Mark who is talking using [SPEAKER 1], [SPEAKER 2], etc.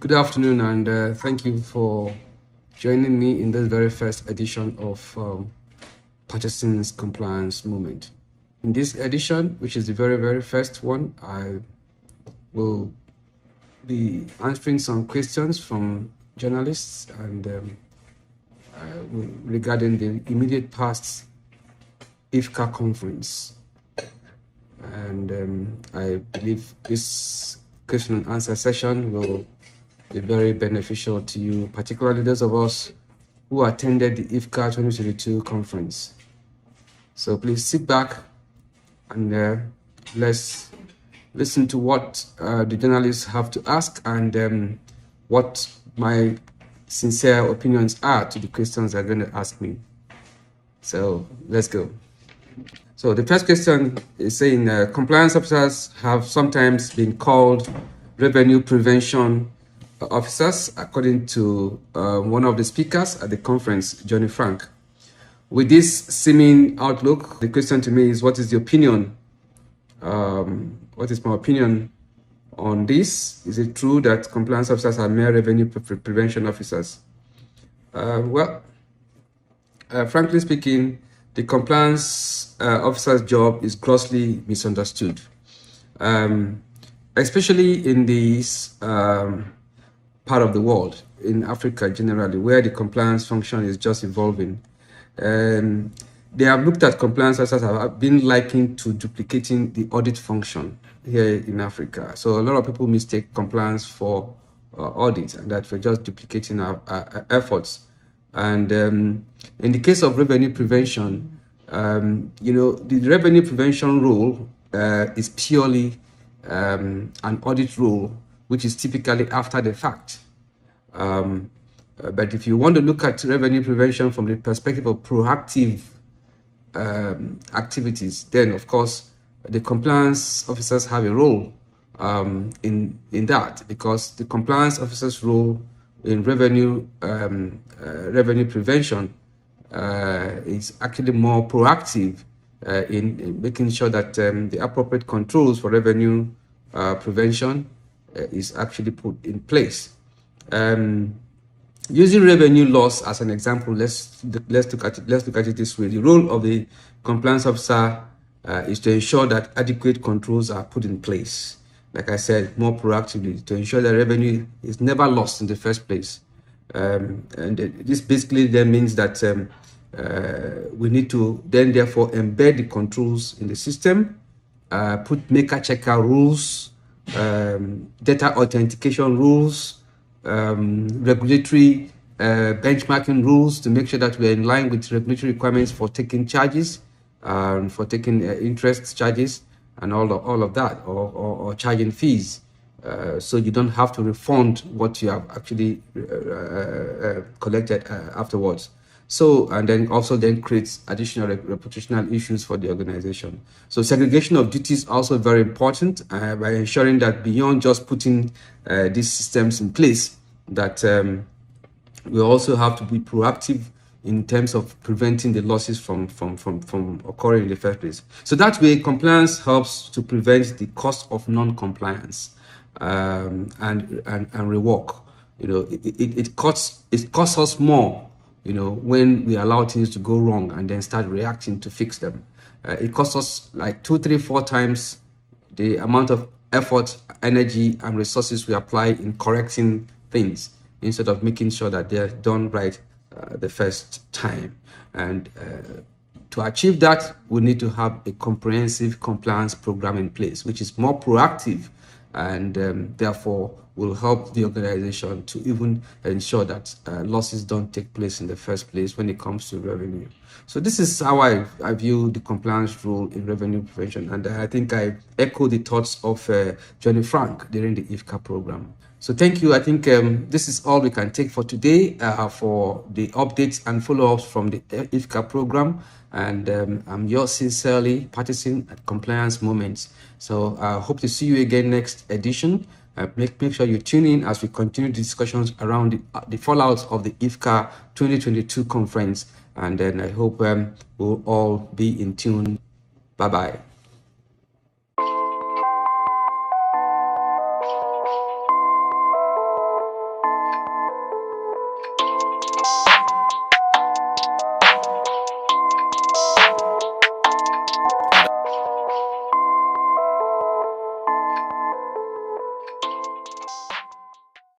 [SPEAKER 1] Good afternoon, and thank you for joining me in this very first edition of Pattison's Compliance Movement. In this edition, which is the very first one, I will be answering some questions from journalists and regarding the immediate past IFCA conference. And I believe this question and answer session will be very beneficial to you, particularly those of us who attended the IFCA 2022 conference. So please sit back and let's listen to what the journalists have to ask and what my sincere opinions are to the questions they're going to ask me. So let's go. So the first question is saying compliance officers have sometimes been called revenue prevention officers, according to one of the speakers at the conference, Johnny Frank. With this seeming outlook, the question to me is, what is the opinion? What is my opinion on this? Is it true that compliance officers are mere revenue prevention officers? Frankly speaking, the compliance officer's job is grossly misunderstood, especially in this part of the world, in Africa generally, where the compliance function is just evolving. They have looked at compliance officers have been likened to duplicating the audit function here in Africa. So a lot of people mistake compliance for audit, and that we're just duplicating our efforts. And in the case of revenue prevention, the revenue prevention rule is purely an audit rule, which is typically after the fact. But if you want to look at revenue prevention from the perspective of proactive activities, then of course the compliance officers have a role in that, because the compliance officers' role in revenue prevention is actually more proactive in making sure that the appropriate controls for revenue prevention is actually put in place. Using revenue loss as an example, let's look at it this way. The role of the compliance officer is to ensure that adequate controls are put in place. Like I said, more proactively, to ensure that revenue is never lost in the first place. And this basically then means that we need to then therefore embed the controls in the system, put maker-checker rules, data authentication rules, regulatory benchmarking rules to make sure that we're in line with regulatory requirements for taking charges, for taking interest charges, and all of that, or charging fees, so you don't have to refund what you have actually collected afterwards. So, and then also creates additional reputational issues for the organization. So segregation of duties also very important, by ensuring that beyond just putting these systems in place, that we also have to be proactive in terms of preventing the losses from occurring in the first place. So that way, compliance helps to prevent the cost of non-compliance and rework. It costs us more, when we allow things to go wrong and then start reacting to fix them. It costs us like 2, 3, 4 times the amount of effort, energy, and resources we apply in correcting things, instead of making sure that they're done right the first time. And to achieve that, we need to have a comprehensive compliance program in place, which is more proactive and therefore will help the organization to even ensure that losses don't take place in the first place when it comes to revenue. So this is how I view the compliance rule in revenue prevention, and I think I echo the thoughts of Johnny Frank during the IFCA program. So thank you. I think this is all we can take for today for the updates and follow-ups from the IFCA program. And I'm yours sincerely, Pattison at Compliance Moments. So I hope to see you again next edition. Make sure you tune in as we continue the discussions around the fallout of the IFCA 2022 conference. And then I hope we'll all be in tune. Bye-bye.